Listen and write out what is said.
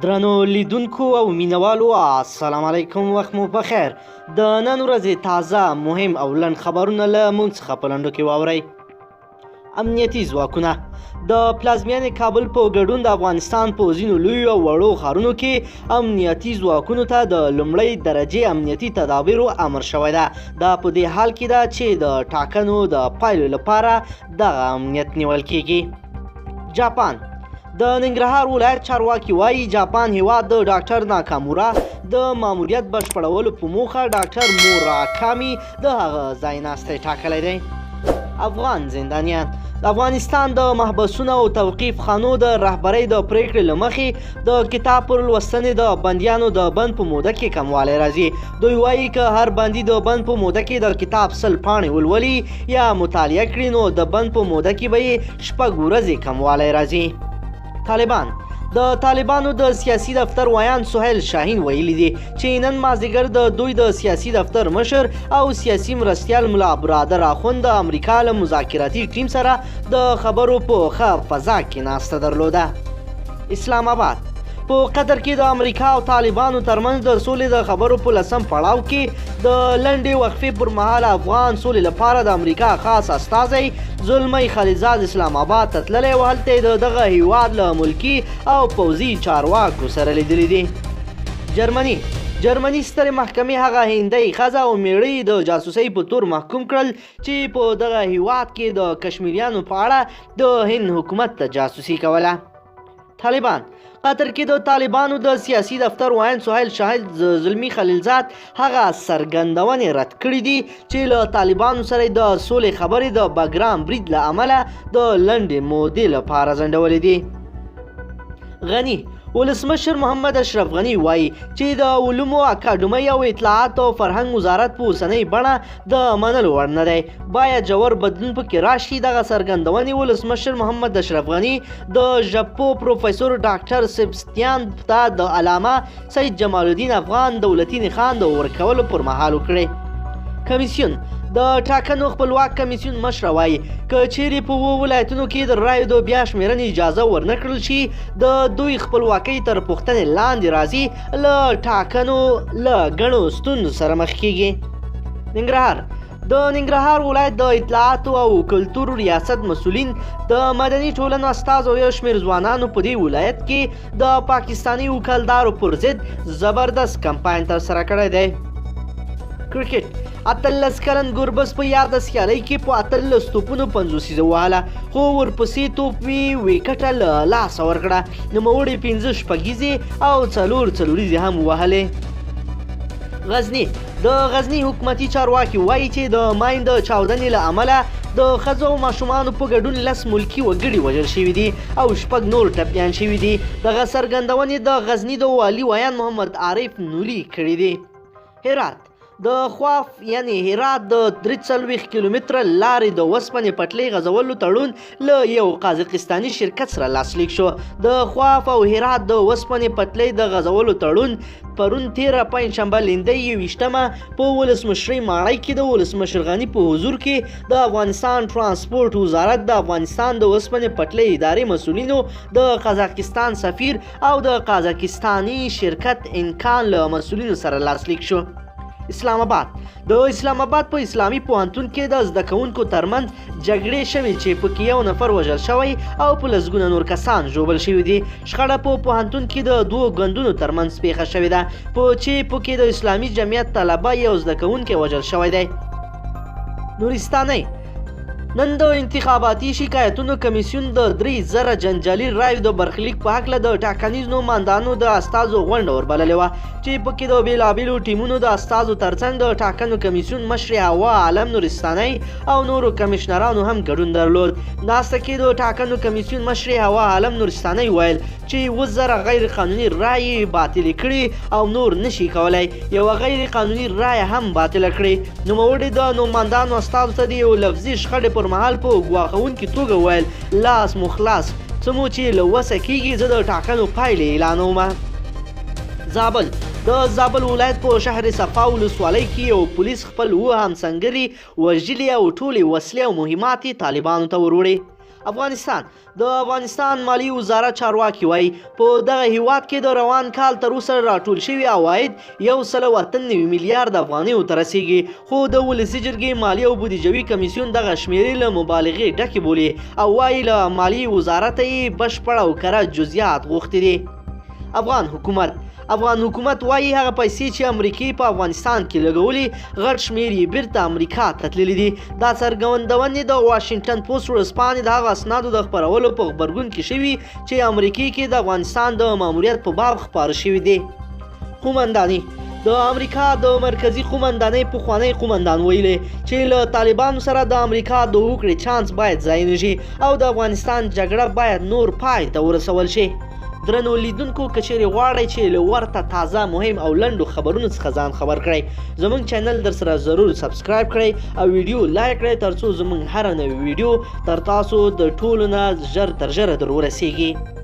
درنو لیدونکو او مینوالو السلام علیکم، وخت مو بخیر. د نن ورځې تازه مهم او لنډ خبرونه له مونږ څخه په لنډو کې واورئ. امنیتي ځواکونه د پلازمینې کابل په ګډون د افغانستان په ځینو لویو او وړو ښارونو کې امنیتي ځواکونو ته د لومړۍ درجې امنیتي تدابیرو امر شوی ده. دا په دې حال کې ده چې د ټاکنو د پایلو لپاره دغه امنیت نیول کیږي. جاپان د ننګرهار ولایت چارواکي وایي جاپان هیواد د ډاکټر ناکامورا د ماموریت بشپړولو په موخه ډاکټر موراکامي د هغه ځایناستی ټاکلی دی. افغان زندانیان د افغانستان د محبسونو او توقیف خانو د رهبرۍ د پریکړې له مخې د کتاب پر لوستنې د بندیانو د بند په موده کې کموالی راځي. دوی وایي که هر بندي د بند په موده کې د کتاب 100 پاڼې ولولي یا مطالعه کړي نو د بند په موده کې به یې 6 ورځې کموالی راځي. طالبان د طالبانو د سیاسي دفتر ویان سهیل شاهین ویلي دي چې نن مازدیګر د دوی د سیاسي دفتر مشر او سیاسي مرستیال ملا برادر اخوند د امریکا له مذاکراتي ټیم سره د خبرو په ښه فضا کې ناسته درلوده. اسلام آباد په قطر کې د امریکا او طالبانو ترمنځ د سولې د خبرو په 10م پړاو کې د لنډې وقفې پر مهال افغان سولې لپاره د امریکا خاص استازی زلمی خلیلزاد اسلام آباد ته تللی و. هلته د دغه هیواد له ملکي او پوځي چارواکو سره لیدلی دي. جرمني سترې محکمې هغه هندۍ ښځه او میړه د جاسوسۍ په تور محکوم کړل چې په دغه هیواد کې د کشمیریانو په اړه د هند حکومت ته جاسوسي کوله. طالبان قطر کې د طالبانو د سیاسي دفتر ویان سهیل شاهین زلمی خلیلزاد هغه څرګندونې رد کړي دي چې له طالبانو سره د سولې خبرې د بګرام برید له امله د لنډې مودې لپاره ځنډولې دي. غني ولسمشر محمد اشرف غني وایي چې د علومو اکاډمۍ او اطلاعات او فرهنګ وزارت په اوسنۍ بڼه د منلو وړ نه دی. باید ژور بدلون پکې راشي. دغه څرګندونې ولسمشر محمد اشرف غني د ژبپو پروفیسور ډاکټر سبستیان ته د علامه سید جمال الدین افغان دولتي نښان د ورکولو پر مهال وکړي. کمیسیون د ټاکنو خپلواک کمیسیون مشره وایي که چیرې په 2 ولایتونو کې د رایو د بیا شمېرنې اجازه ورنه کړل شي د دوی خپلواکۍ تر پوښتنې لاندې راځي. له ټاکنو له ګڼو ستونزو سره مخ کیږي. د ننګرهار ولایت د اطلاعاتو او کلتور ریاست مسؤلین د مدني ټولنو استازو یو شمېر ځوانانو په دې ولایت کې د پاکستاني وکلدارو پر ضد زبردست کمپاین ترسره کړی دی. کرکټ 18 کلن ګربز په یاده سیالۍ کې په 18 توپونو 50 وهله خو ورپسې توپ ویکټه له لاسه ورکړه. نوموړي 15 شپږیزې او 4 څلوریزې هم وهلې. غزني د غزني حکومتي چارواکي وایي چې د ماین د چاودنې له امله د ښځو او ماشومانو په ګډون 10 ملکي وګړي وژل شوي دي او 6 نور ټپیان شوي دي. دغه څرګندونې د غزني د والي ویان محمد عارف نوري کړي دي. هرات د خواف یعنی هرات د 43 کیلومتره لارې د وسپنې پټلۍ غځولو تړون له یو قازقستاني شرکت سره لاسلیک شو. د خواف او هرات د وسپنې پټلۍ د غځولو تړون پرون 13 پنجشنبه لیندۍ 21 په ولسمشرۍ ماڼۍ کې د ولسمشر غني په حضور کې د افغانستان ترانسپورټ وزارت د افغانستان د وسپنې پټلۍ ادارې مسؤلینو د قازقستان سفیر او د قازقستاني شرکت انکان له مسؤلینو سره لاسلیک شو. اسلام آباد د اسلام آباد په اسلامي پوهنتون کې د زده کوونکو ترمنځ جګړې شوې چې پکې یو نفر وژل شوی او په لسګونه نور کسان ژوبل شوي دي. شخړه په پوهنتون کې د 2 ګوندونو ترمنځ پیښه شوې ده چې پکې د اسلامي جمعیت طلبه یو زده کوونکی وژل شوی دی. نورستانۍ نن د انتخاباتي شکایتونو کمیسیون د 3000 جنجالي رایو د برخلیک په هکله د ټاکنیز نوماندانو د استازو غونډه وربللې وه چې پکې د بېلابېلو ټیمونو د استازو ترڅنګ د ټاکنو کمیسیون مشرې حوا عالم نورستانۍ او نورو کمشنرانو هم ګډون درلود. ناسته کې د ټاکنو کمیسیون مشرې حوا عالم نورستانۍ ویل چې 2000 غیر قانوني رایې باطلې کړي او نور نشي کولی یوه غیر قانوني رایه هم باطله کړي. نوموړي د نوماندانو استازو ته د یو لفظي شخړې پر مهال په ګواښونکي توګه ویل لاس مو خلاص څه مو چې له وسه کېږي زه د ټاکنو پایلې اعلانوم. زابل د زابل ولایت په شهر صفا ولسوالۍ کې یو پولیس خپل 2 همسنګري وژلي او ټولې وسلې او مهمات طالبانو ته وروړي. د افغانستان مالی وزارت چارواکي وایي په دغه هیواد کې د روان کال تر اوسه راټول شوي عواید 198 میلیارد افغانیو ته رسیږي، خو د ولسي جرګې مالی او بودیجوي کمیسیون دغه شمیرې له مبالغې ډکې بولي او وایي له مالی وزارت یې بشپړ او کره جزئیات غوښتي دي. افغان حکومت وایي هغه پیسې چې امریکې په افغانستان کې لګولي غټ شمېر یې بیرته امریکا ته تللي دي. دا څرګندونې د واشنګټن پوسټ ورځپاڼې د هغه اسنادو د خپرولو په غبرګون کې شوي چې امریکې کې د افغانستان د ماموریت په باب خپاره شوي دي. قومنداني د امریکا د مرکزی قومندانۍ پخوانی قومندان ویلي چې له طالبانو سره د امریکا د هوکړې چانس باید ځای نه شي او د افغانستان جګړه باید نور پای ته ورسول شي. درنو لیدونکو که چیرې غواړئ چې له ورته تازه مهم او لنډو خبرونو څخه ځان خبر کړئ زموږ چینل در سره ضرور سبسکرایب کړئ او ویډیو لایک کړئ ترڅو زموږ هره نوې ویډیو تر تاسو د ټولو نه ژر تر ژره در ورسیږي.